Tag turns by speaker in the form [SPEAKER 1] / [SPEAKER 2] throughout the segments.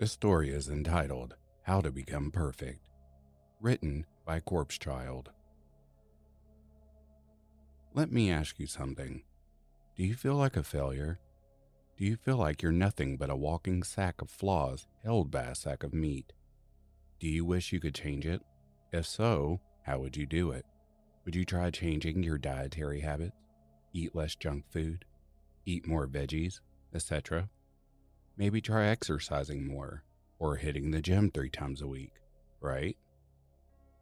[SPEAKER 1] This story is entitled How to Become Perfect, written by Corpse Child. Let me ask you something. Do you feel like a failure? Do you feel like you're nothing but a walking sack of flaws held by a sack of meat? Do you wish you could change it? If so, how would you do it? Would you try changing your dietary habits? Eat less junk food? Eat more veggies, etc.? Maybe try exercising more or hitting the gym 3 times a week, right?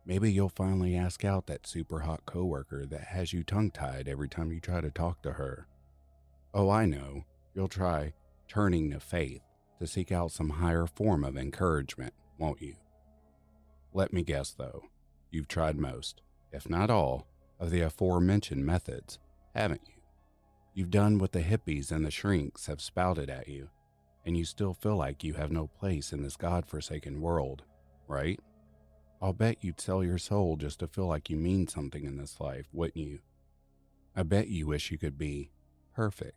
[SPEAKER 1] Maybe you'll finally ask out that super hot coworker that has you tongue-tied every time you try to talk to her. Oh, I know. You'll try turning to faith to seek out some higher form of encouragement, won't you? Let me guess though, you've tried most, if not all, of the aforementioned methods, haven't you? You've done what the hippies and the shrinks have spouted at you, and you still feel like you have no place in this God-forsaken world, right? I'll bet you'd sell your soul just to feel like you mean something in this life, wouldn't you? I bet you wish you could be perfect.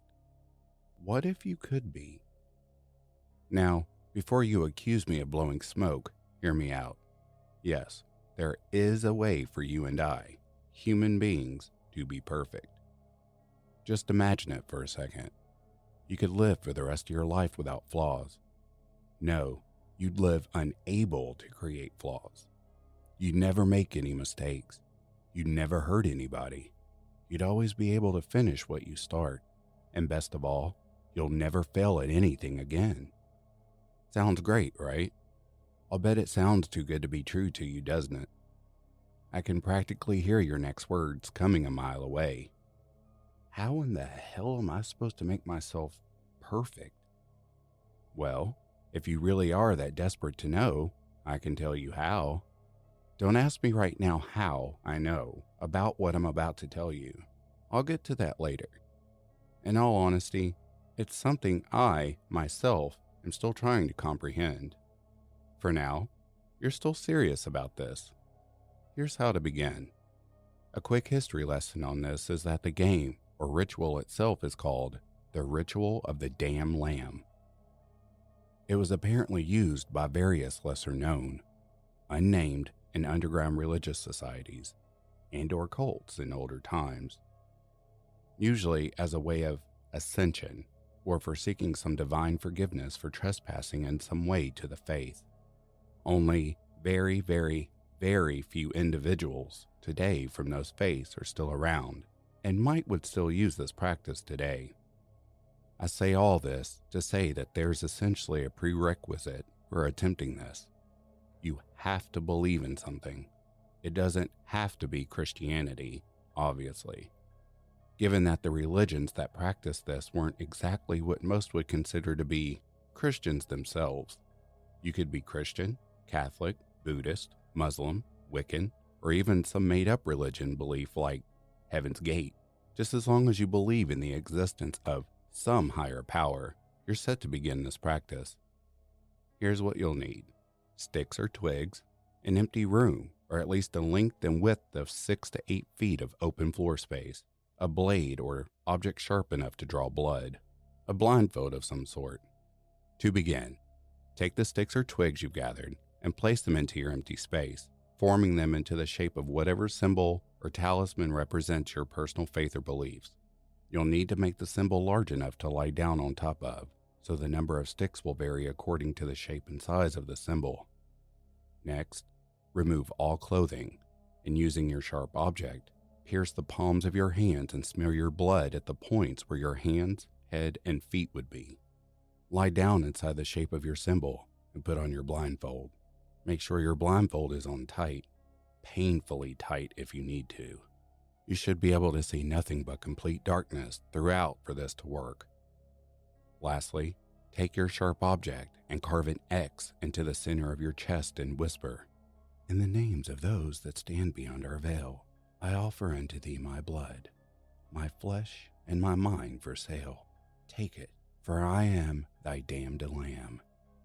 [SPEAKER 1] What if you could be? Now, before you accuse me of blowing smoke, hear me out. Yes, there is a way for you and I, human beings, to be perfect. Just imagine it for a second. You could live for the rest of your life without flaws. No, you'd live unable to create flaws. You'd never make any mistakes. You'd never hurt anybody. You'd always be able to finish what you start. And best of all, you'll never fail at anything again. Sounds great, right? I'll bet it sounds too good to be true to you, doesn't it? I can practically hear your next words coming a mile away. How in the hell am I supposed to make myself perfect? Well, if you really are that desperate to know, I can tell you how. Don't ask me right now how I know about what I'm about to tell you. I'll get to that later. In all honesty, it's something I, myself, am still trying to comprehend. For now, you're still serious about this. Here's how to begin. A quick history lesson on this is that the game or ritual itself is called the Ritual of the Damn Lamb. It was apparently used by various lesser-known, unnamed, and underground religious societies and/or cults in older times, usually as a way of ascension or for seeking some divine forgiveness for trespassing in some way to the faith. Only very, very, very few individuals today from those faiths are still around and would still use this practice today. I say all this to say that there's essentially a prerequisite for attempting this. You have to believe in something. It doesn't have to be Christianity, obviously. Given that the religions that practice this weren't exactly what most would consider to be Christians themselves. You could be Christian, Catholic, Buddhist, Muslim, Wiccan, or even some made-up religion belief like Heaven's Gate. Just as long as you believe in the existence of some higher power, you're set to begin this practice. Here's what you'll need. Sticks or twigs, an empty room, or at least a length and width of 6 to 8 feet of open floor space, a blade or object sharp enough to draw blood, a blindfold of some sort. To begin, take the sticks or twigs you've gathered and place them into your empty space, forming them into the shape of whatever symbol or talisman represents your personal faith or beliefs. You'll need to make the symbol large enough to lie down on top of, so the number of sticks will vary according to the shape and size of the symbol. Next, remove all clothing, and using your sharp object, pierce the palms of your hands and smear your blood at the points where your hands, head, and feet would be. Lie down inside the shape of your symbol and put on your blindfold. Make sure your blindfold is on tight, painfully tight if you need to. You should be able to see nothing but complete darkness throughout for this to work. Lastly, take your sharp object and carve an X into the center of your chest and whisper, "In the names of those that stand beyond our veil, I offer unto thee my blood, my flesh and my mind for sale. Take it, for I am thy damned lamb,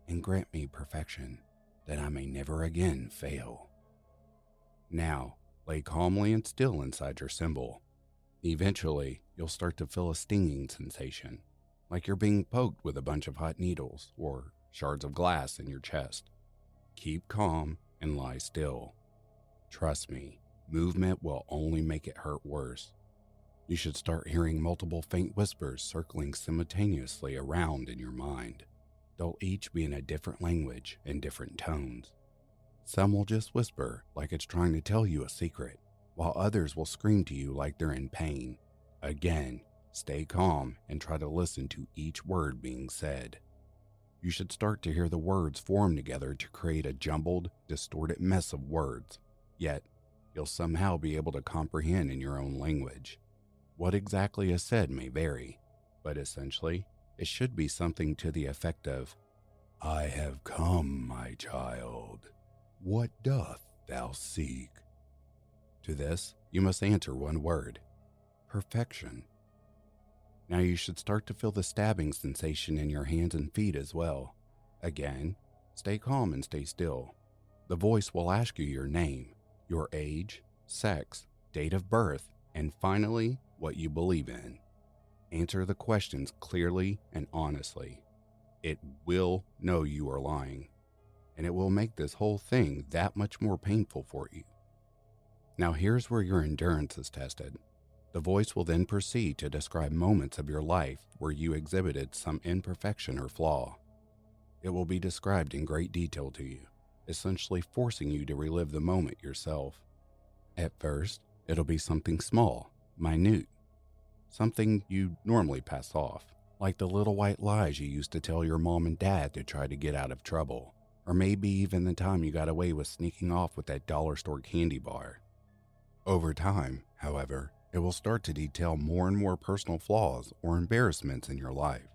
[SPEAKER 1] and grant me perfection, that I may never again fail." Now, lay calmly and still inside your symbol. Eventually, you'll start to feel a stinging sensation, like you're being poked with a bunch of hot needles or shards of glass in your chest. Keep calm and lie still. Trust me, movement will only make it hurt worse. You should start hearing multiple faint whispers circling simultaneously around in your mind. They'll each be in a different language and different tones. Some will just whisper like it's trying to tell you a secret, while others will scream to you like they're in pain. Again, stay calm and try to listen to each word being said. You should start to hear the words form together to create a jumbled, distorted mess of words, yet you'll somehow be able to comprehend in your own language. What exactly is said may vary, but essentially, it should be something to the effect of, "I have come, my child. What doth thou seek?" To this, you must answer one word: perfection. Now you should start to feel the stabbing sensation in your hands and feet as well. Again, stay calm and stay still. The voice will ask you your name, your age, sex, date of birth, and finally, what you believe in. Answer the questions clearly and honestly. It will know you are lying, and it will make this whole thing that much more painful for you. Now here's where your endurance is tested. The voice will then proceed to describe moments of your life where you exhibited some imperfection or flaw. It will be described in great detail to you, essentially forcing you to relive the moment yourself. At first, it'll be something small, minute, something you normally pass off, like the little white lies you used to tell your mom and dad to try to get out of trouble, or maybe even the time you got away with sneaking off with that dollar store candy bar. Over time, however, it will start to detail more and more personal flaws or embarrassments in your life,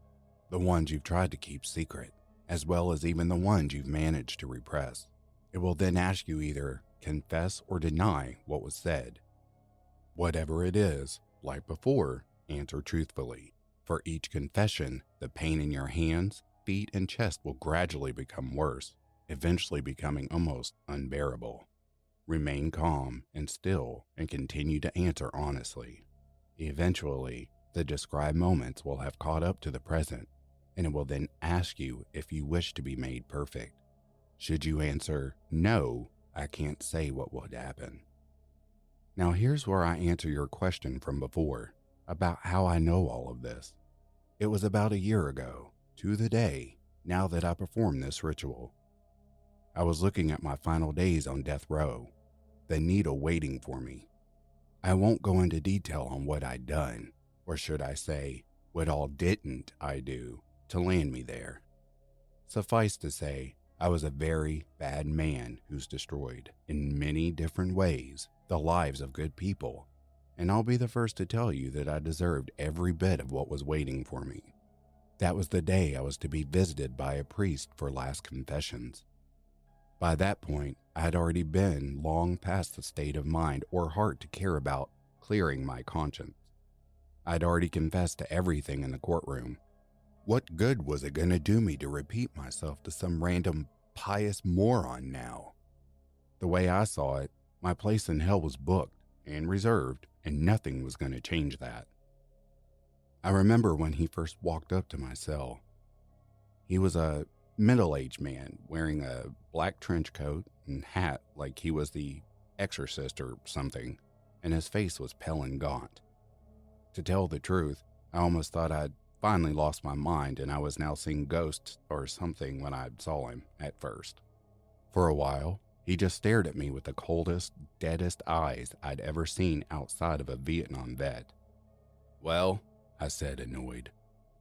[SPEAKER 1] the ones you've tried to keep secret, as well as even the ones you've managed to repress. It will then ask you either confess or deny what was said. Whatever it is, like before, answer truthfully. For each confession, the pain in your hands, feet, and chest will gradually become worse, eventually becoming almost unbearable. Remain calm and still and continue to answer honestly. Eventually, the described moments will have caught up to the present, and it will then ask you if you wish to be made perfect. Should you answer, "No, I can't say what would happen." Now here's where I answer your question from before, about how I know all of this. It was about a year ago, to the day, now that I performed this ritual. I was looking at my final days on death row, the needle waiting for me. I won't go into detail on what I'd done, or should I say, what all didn't I do to land me there. Suffice to say, I was a very bad man who's destroyed, in many different ways, the lives of good people, and I'll be the first to tell you that I deserved every bit of what was waiting for me. That was the day I was to be visited by a priest for last confessions. By that point, I had already been long past the state of mind or heart to care about clearing my conscience. I'd already confessed to everything in the courtroom. What good was it going to do me to repeat myself to some random pious moron now? The way I saw it, my place in hell was booked and reserved, and nothing was going to change that. I remember when he first walked up to my cell. He was a middle-aged man wearing a black trench coat and hat like he was the exorcist or something, and his face was pale and gaunt. To tell the truth, I almost thought I'd finally lost my mind and I was now seeing ghosts or something when I saw him at first. For a while, he just stared at me with the coldest, deadest eyes I'd ever seen outside of a Vietnam vet. "Well," I said, annoyed,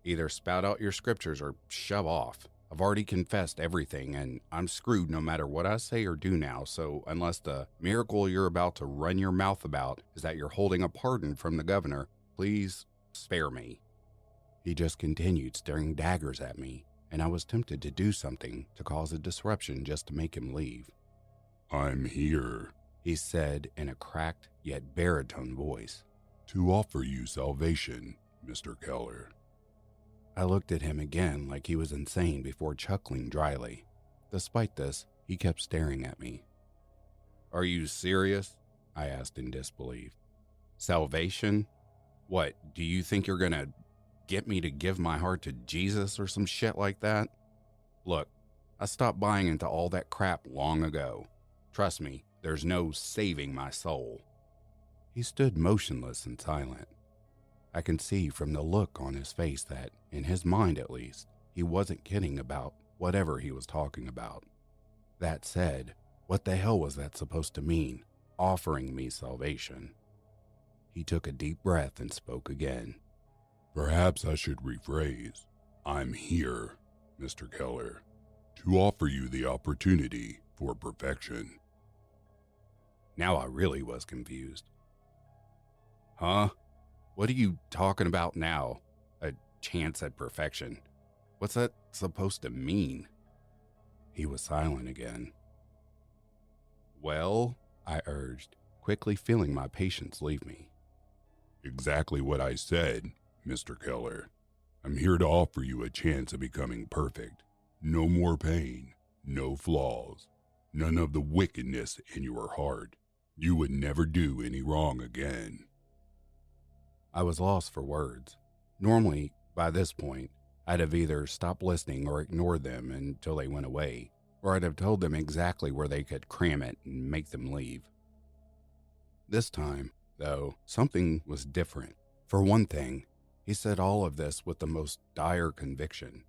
[SPEAKER 1] "either spout out your scriptures or shove off. I've already confessed everything, and I'm screwed no matter what I say or do now, so unless the miracle you're about to run your mouth about is that you're holding a pardon from the governor, please spare me." He just continued staring daggers at me, and I was tempted to do something to cause a disruption just to make him leave. "I'm here," he said in a cracked yet baritone voice, "to offer you salvation, Mr. Keller." I looked at him again like he was insane before chuckling dryly. Despite this, he kept staring at me. "Are you serious?" I asked in disbelief. "Salvation? What, do you think you're gonna get me to give my heart to Jesus or some shit like that?" Look, I stopped buying into all that crap long ago. Trust me, there's no saving my soul." He stood motionless and silent. I can see from the look on his face that, in his mind at least, he wasn't kidding about whatever he was talking about. That said, what the hell was that supposed to mean, offering me salvation? He took a deep breath and spoke again.
[SPEAKER 2] "Perhaps I should rephrase. I'm here, Mr. Keller, to offer you the opportunity for perfection."
[SPEAKER 1] Now I really was confused. Huh? What are you talking about now? A chance at perfection? What's that supposed to mean? He was silent again. "Well," I urged, quickly feeling my patience leave me.
[SPEAKER 2] "Exactly what I said, Mr. Keller. I'm here to offer you a chance of becoming perfect. No more pain, no flaws, none of the wickedness in your heart. You would never do any wrong again."
[SPEAKER 1] I was lost for words. Normally, by this point, I'd have either stopped listening or ignored them until they went away, or I'd have told them exactly where they could cram it and make them leave. This time, though, something was different. For one thing, he said all of this with the most dire conviction.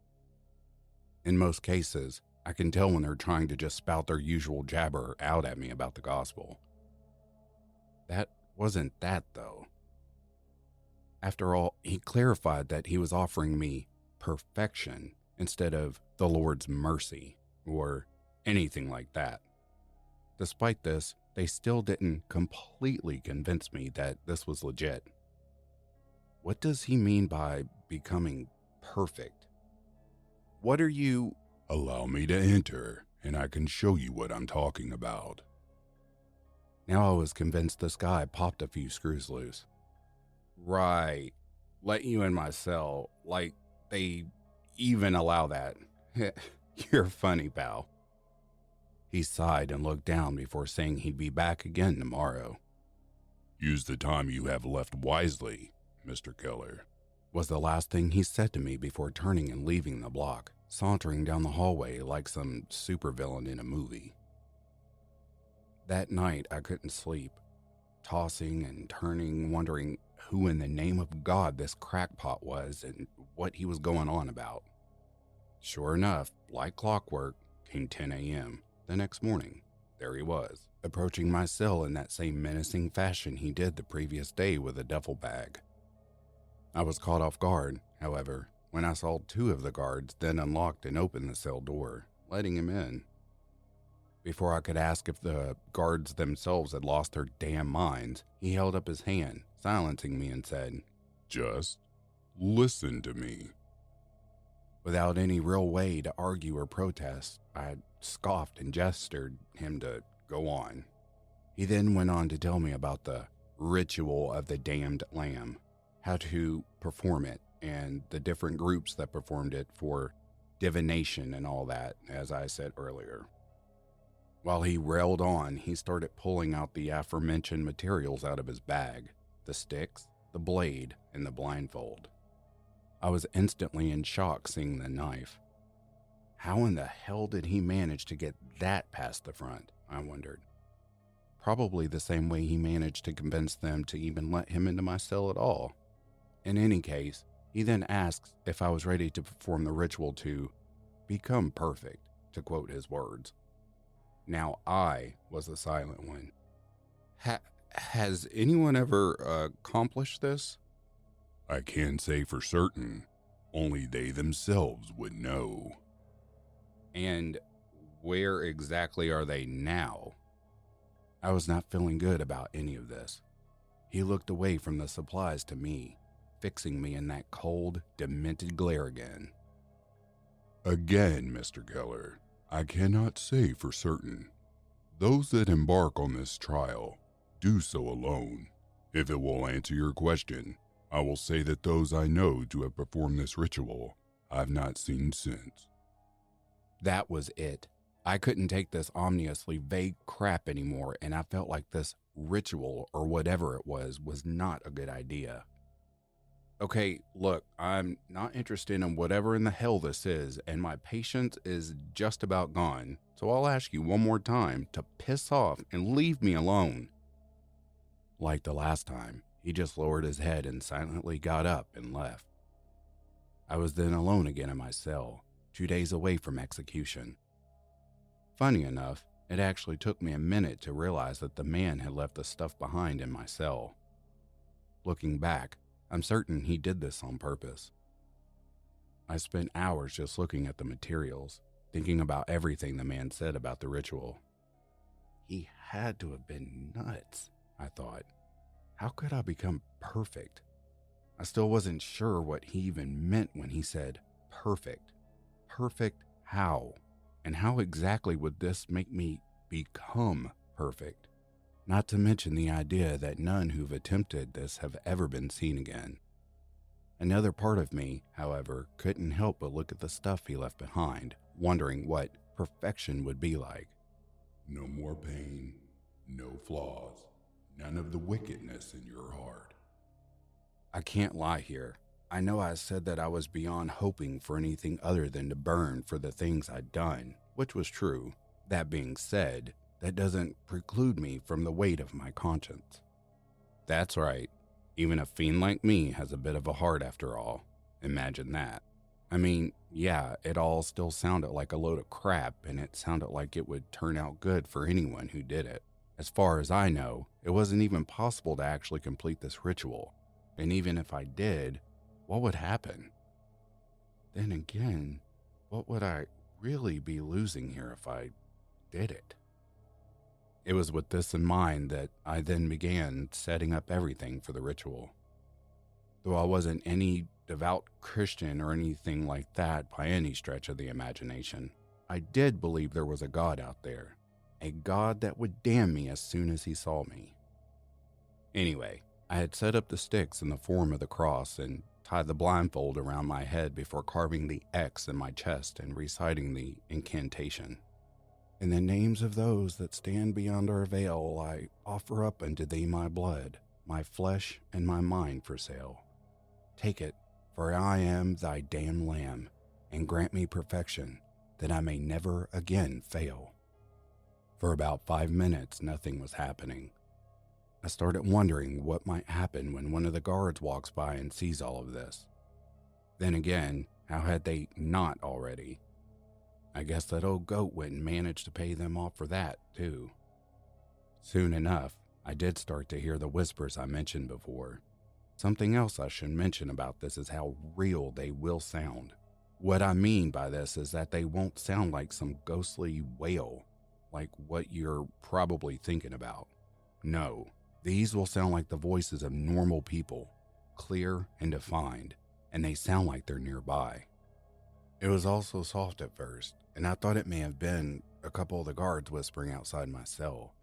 [SPEAKER 1] In most cases, I can tell when they're trying to just spout their usual jabber out at me about the gospel. That wasn't that, though. After all, he clarified that he was offering me perfection instead of the Lord's mercy or anything like that. Despite this, they still didn't completely convince me that this was legit. What does he mean by becoming perfect? What are you...
[SPEAKER 2] "Allow me to enter, and I can show you what I'm talking about."
[SPEAKER 1] Now I was convinced this guy popped a few screws loose. "Right. Let you in my cell. Like, they even allow that. You're funny, pal." He sighed and looked down before saying he'd be back again tomorrow.
[SPEAKER 2] "Use the time you have left wisely, Mr. Keller,"
[SPEAKER 1] was the last thing he said to me before turning and leaving the block, sauntering down the hallway like some supervillain in a movie. That night I couldn't sleep, tossing and turning, wondering who in the name of God this crackpot was and what he was going on about. Sure enough, like clockwork, came 10 a.m. the next morning. There he was, approaching my cell in that same menacing fashion he did the previous day with a duffel bag. I was caught off guard, however, when I saw two of the guards then unlocked and opened the cell door, letting him in. Before I could ask if the guards themselves had lost their damn minds, he held up his hand, silencing me, and said,
[SPEAKER 2] "Just listen to me."
[SPEAKER 1] Without any real way to argue or protest, I scoffed and gestured him to go on. He then went on to tell me about the ritual of the damned lamb, how to perform it, and the different groups that performed it for divination and all that, as I said earlier. While he railed on, he started pulling out the aforementioned materials out of his bag, the sticks, the blade, and the blindfold. I was instantly in shock seeing the knife. How in the hell did he manage to get that past the front, I wondered. Probably the same way he managed to convince them to even let him into my cell at all. In any case, he then asks if I was ready to perform the ritual to become perfect, to quote his words. Now I was the silent one. Has anyone ever accomplished this?
[SPEAKER 2] "I can't say for certain. Only they themselves would know."
[SPEAKER 1] And where exactly are they now? I was not feeling good about any of this. He looked away from the supplies to me, fixing me in that cold, demented glare again.
[SPEAKER 2] "Again, Mr. Keller, I cannot say for certain. Those that embark on this trial do so alone. If it will answer your question, I will say that those I know to have performed this ritual, I've not seen since."
[SPEAKER 1] That was it. I couldn't take this ominously vague crap anymore, and I felt like this ritual, or whatever it was not a good idea. Okay, look, I'm not interested in whatever in the hell this is, and my patience is just about gone, so I'll ask you one more time to piss off and leave me alone. Like the last time, he just lowered his head and silently got up and left. I was then alone again in my cell, 2 days away from execution. Funny enough, it actually took me a minute to realize that the man had left the stuff behind in my cell. Looking back, I'm certain he did this on purpose. I spent hours just looking at the materials, thinking about everything the man said about the ritual. He had to have been nuts, I thought. How could I become perfect? I still wasn't sure what he even meant when he said perfect. Perfect how? And how exactly would this make me become perfect? Not to mention the idea that none who've attempted this have ever been seen again. Another part of me, however, couldn't help but look at the stuff he left behind, wondering what perfection would be like.
[SPEAKER 2] No more pain, no flaws, none of the wickedness in your heart.
[SPEAKER 1] I can't lie here. I know I said that I was beyond hoping for anything other than to burn for the things I'd done, which was true. That being said, that doesn't preclude me from the weight of my conscience. That's right. Even a fiend like me has a bit of a heart after all. Imagine that. I mean, yeah, it all still sounded like a load of crap, and it sounded like it would turn out good for anyone who did it. As far as I know, it wasn't even possible to actually complete this ritual. And even if I did, what would happen? Then again, what would I really be losing here if I did it? It was with this in mind that I then began setting up everything for the ritual. Though I wasn't any devout Christian or anything like that by any stretch of the imagination, I did believe there was a God out there, a God that would damn me as soon as he saw me. Anyway, I had set up the sticks in the form of the cross and tied the blindfold around my head before carving the X in my chest and reciting the incantation. In the names of those that stand beyond our veil, I offer up unto thee my blood, my flesh, and my mind for sale. Take it, for I am thy damned lamb, and grant me perfection, that I may never again fail. For about 5 minutes, nothing was happening. I started wondering what might happen when one of the guards walks by and sees all of this. Then again, how had they not already? I guess that old goat wouldn't manage to pay them off for that, too. Soon enough, I did start to hear the whispers I mentioned before. Something else I should mention about this is how real they will sound. What I mean by this is that they won't sound like some ghostly wail, like what you're probably thinking about. No, these will sound like the voices of normal people, clear and defined, and they sound like they're nearby. It was also soft at first, and I thought it may have been a couple of the guards whispering outside my cell.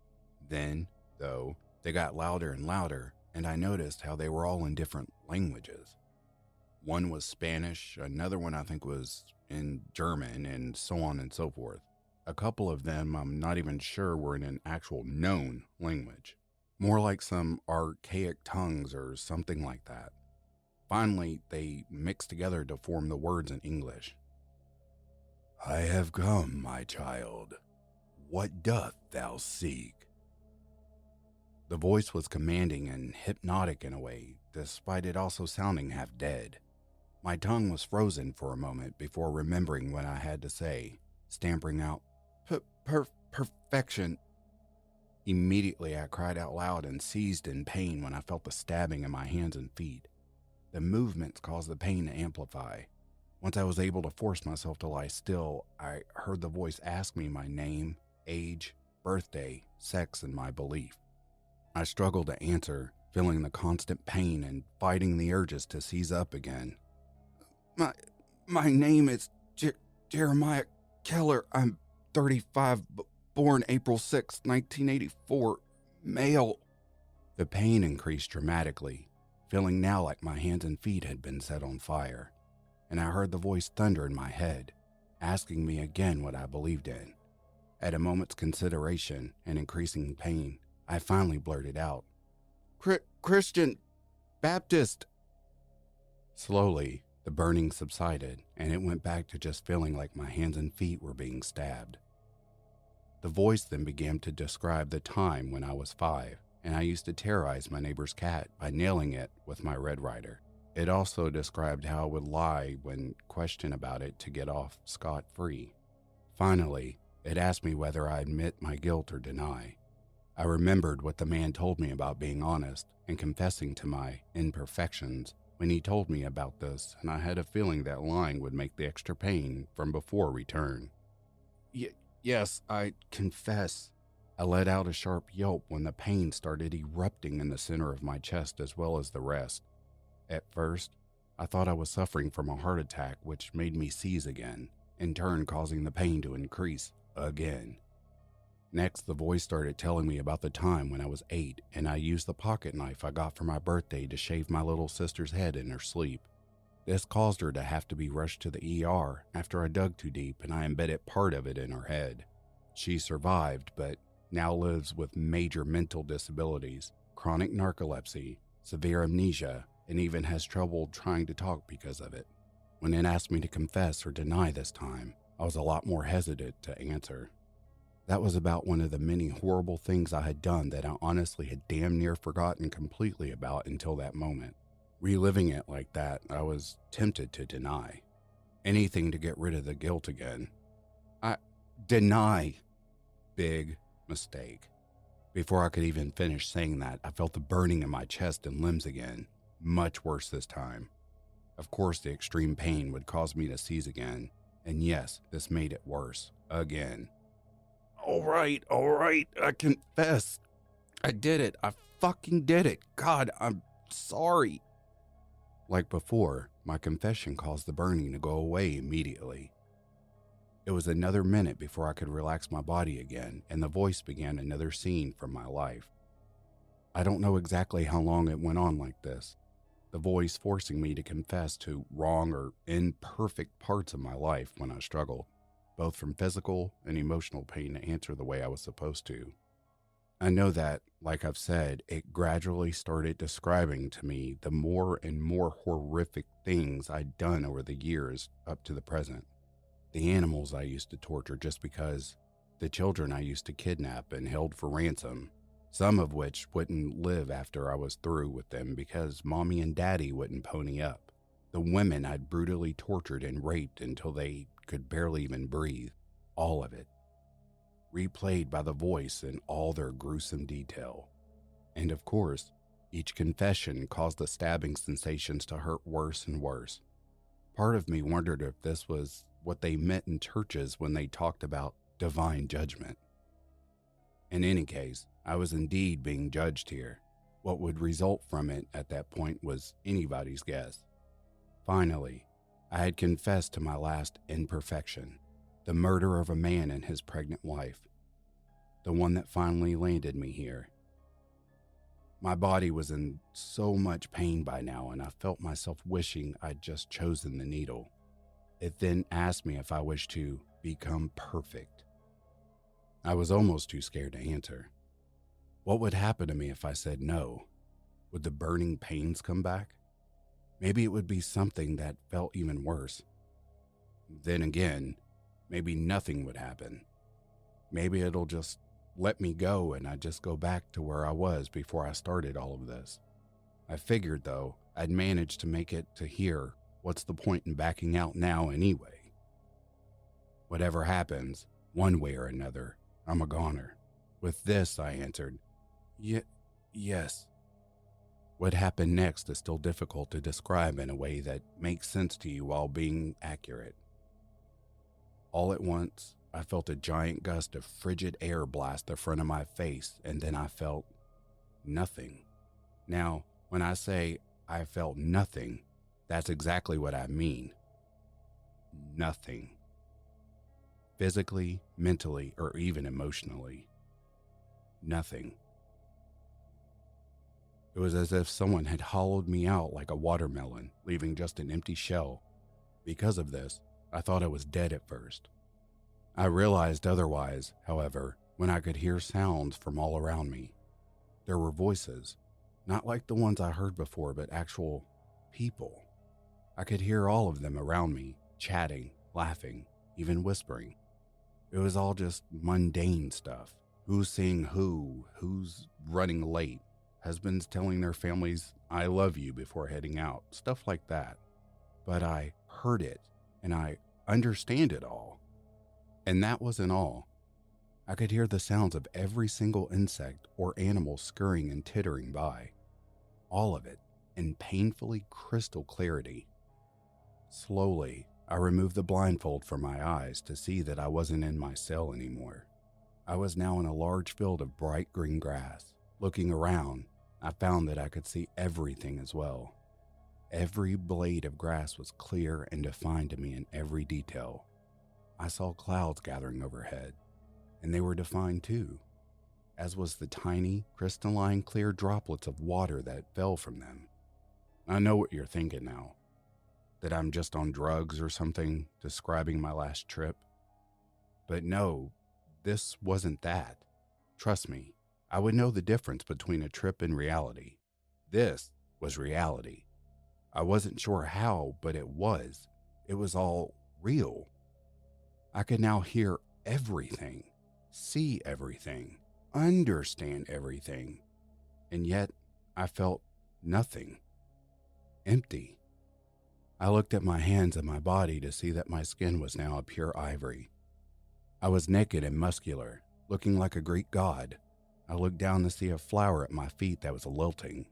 [SPEAKER 1] Then, though, they got louder and louder, and I noticed how they were all in different languages. One was Spanish, another one I think was in German, and so on and so forth. A couple of them I'm not even sure were in an actual known language. More like some archaic tongues or something like that. Finally, they mixed together to form the words in English. I have come, my child. What doth thou seek? The voice was commanding and hypnotic in a way, despite it also sounding half dead. My tongue was frozen for a moment before remembering what I had to say, stammering out, perfection. Immediately I cried out loud and seized in pain when I felt the stabbing in my hands and feet. The movements caused the pain to amplify. Once I was able to force myself to lie still, I heard the voice ask me my name, age, birthday, sex, and my belief. I struggled to answer, feeling the constant pain and fighting the urges to seize up again. My name is Jeremiah Keller. I'm 35, born April 6, 1984, male. The pain increased dramatically, feeling now like my hands and feet had been set on fire, and I heard the voice thunder in my head, asking me again what I believed in. At a moment's consideration and increasing pain, I finally blurted out, Christian, Baptist. Slowly, the burning subsided, and it went back to just feeling like my hands and feet were being stabbed. The voice then began to describe the time when I was 5, and I used to terrorize my neighbor's cat by nailing it with my Red Ryder. It also described how I would lie when questioned about it to get off scot-free. Finally, it asked me whether I admit my guilt or deny. I remembered what the man told me about being honest and confessing to my imperfections when he told me about this, and I had a feeling that lying would make the extra pain from before return. Yes, I confess. I let out a sharp yelp when the pain started erupting in the center of my chest as well as the rest. At first, I thought I was suffering from a heart attack, which made me seize again, in turn causing the pain to increase again. Next, the voice started telling me about the time when I was 8 and I used the pocket knife I got for my birthday to shave my little sister's head in her sleep. This caused her to have to be rushed to the ER after I dug too deep and I embedded part of it in her head. She survived, but now lives with major mental disabilities, chronic narcolepsy, severe amnesia, and even has trouble trying to talk because of it. When it asked me to confess or deny this time, I was a lot more hesitant to answer. That was about one of the many horrible things I had done that I honestly had damn near forgotten completely about until that moment. Reliving it like that, I was tempted to deny. Anything to get rid of the guilt again. Deny. Big mistake. Before I could even finish saying that, I felt the burning in my chest and limbs again, much worse this time. Of course, the extreme pain would cause me to seize again, and yes, this made it worse, again. All right, I confess. I did it. I fucking did it. God, I'm sorry. Like before, my confession caused the burning to go away immediately. It was another minute before I could relax my body again, and the voice began another scene from my life. I don't know exactly how long it went on like this, the voice forcing me to confess to wrong or imperfect parts of my life when I struggled, both from physical and emotional pain to answer the way I was supposed to. I know that, like I've said, it gradually started describing to me the more and more horrific things I'd done over the years up to the present. The animals I used to torture just because, the children I used to kidnap and held for ransom, some of which wouldn't live after I was through with them because mommy and daddy wouldn't pony up, the women I'd brutally tortured and raped until they could barely even breathe, all of it, replayed by the voice in all their gruesome detail. And of course, each confession caused the stabbing sensations to hurt worse and worse. Part of me wondered if this was what they meant in churches when they talked about divine judgment. In any case, I was indeed being judged here. What would result from it at that point was anybody's guess. Finally, I had confessed to my last imperfection, the murder of a man and his pregnant wife, the one that finally landed me here. My body was in so much pain by now, and I felt myself wishing I'd just chosen the needle. It then asked me if I wished to become perfect. I was almost too scared to answer. What would happen to me if I said no? Would the burning pains come back? Maybe it would be something that felt even worse. Then again, maybe nothing would happen. Maybe it'll just let me go and I'd just go back to where I was before I started all of this. I figured, though, I'd managed to make it to here. What's the point in backing out now anyway? Whatever happens, one way or another, I'm a goner. With this, I answered, yes. What happened next is still difficult to describe in a way that makes sense to you while being accurate. All at once, I felt a giant gust of frigid air blast the front of my face, and then I felt nothing. Now, when I say I felt nothing, that's exactly what I mean. Nothing. Physically, mentally, or even emotionally. Nothing. It was as if someone had hollowed me out like a watermelon, leaving just an empty shell. Because of this, I thought I was dead at first. I realized otherwise, however, when I could hear sounds from all around me. There were voices, not like the ones I heard before, but actual people. I could hear all of them around me, chatting, laughing, even whispering. It was all just mundane stuff. Who's seeing who, who's running late, husbands telling their families, "I love you" before heading out, stuff like that. But I heard it, and I understand it all. And that wasn't all. I could hear the sounds of every single insect or animal scurrying and tittering by. All of it in painfully crystal clarity. Slowly, I removed the blindfold from my eyes to see that I wasn't in my cell anymore. I was now in a large field of bright green grass. Looking around, I found that I could see everything as well. Every blade of grass was clear and defined to me in every detail. I saw clouds gathering overhead, and they were defined too, as was the tiny, crystalline clear droplets of water that fell from them. I know what you're thinking now, that I'm just on drugs or something describing my last trip. But no, this wasn't that. Trust me, I would know the difference between a trip and reality. This was reality. I wasn't sure how, but it was. It was all real. I could now hear everything, see everything, understand everything, and yet I felt nothing. Empty. I looked at my hands and my body to see that my skin was now a pure ivory. I was naked and muscular, looking like a Greek god. I looked down to see a flower at my feet that was wilting.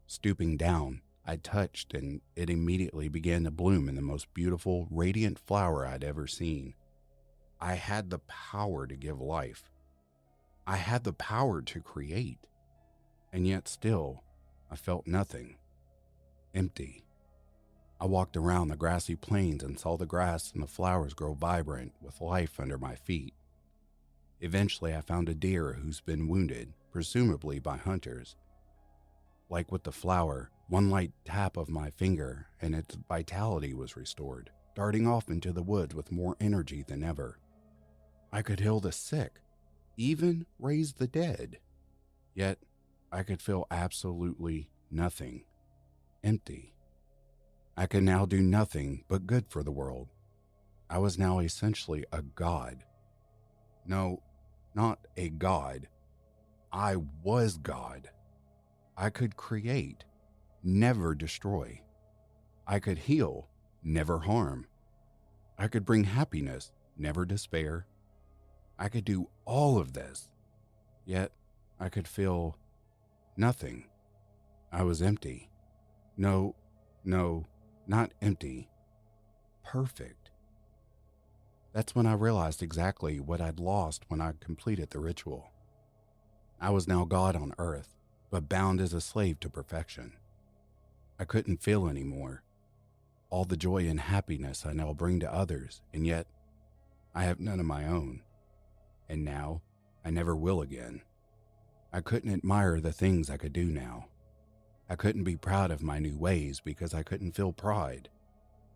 [SPEAKER 1] Stooping down, I touched and it immediately began to bloom in the most beautiful, radiant flower I'd ever seen. I had the power to give life. I had the power to create. And yet still, I felt nothing. Empty. I walked around the grassy plains and saw the grass and the flowers grow vibrant with life under my feet. Eventually, I found a deer who's been wounded, presumably by hunters. Like with the flower, one light tap of my finger and its vitality was restored, darting off into the woods with more energy than ever. I could heal the sick, even raise the dead. Yet, I could feel absolutely nothing. Empty. I could now do nothing but good for the world. I was now essentially a god. No, not a god. I was God. I could create, never destroy. I could heal, never harm. I could bring happiness, never despair. I could do all of this, yet I could feel nothing. I was empty. No, not empty. Perfect. That's when I realized exactly what I'd lost when I completed the ritual. I was now God on earth, but bound as a slave to perfection. I couldn't feel anymore. All the joy and happiness I now bring to others, and yet I have none of my own. And now, I never will again. I couldn't admire the things I could do now. I couldn't be proud of my new ways because I couldn't feel pride.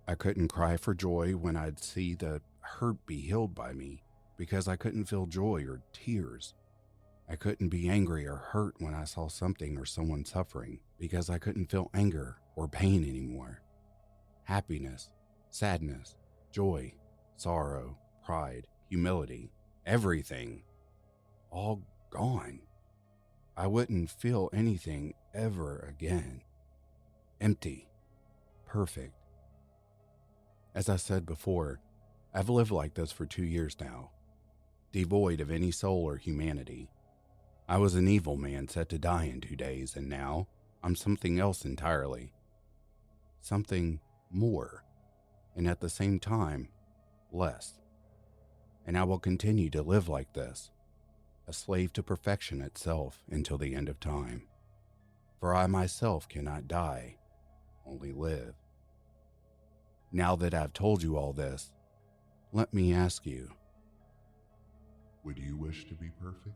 [SPEAKER 1] I couldn't cry for joy when I'd see the hurt be healed by me because I couldn't feel joy or tears. I couldn't be angry or hurt when I saw something or someone suffering because I couldn't feel anger or pain anymore. Happiness, sadness, joy, sorrow, pride, humility, everything, all gone. I wouldn't feel anything ever again. Empty. Perfect. As I said before, I've lived like this for 2 years now, devoid of any soul or humanity. I was an evil man set to die in 2 days, and now I'm something else entirely. Something more, and at the same time, less. And I will continue to live like this, a slave to perfection itself until the end of time. For I myself cannot die, only live. Now that I've told you all this, let me ask you,
[SPEAKER 2] Would you wish to be perfect?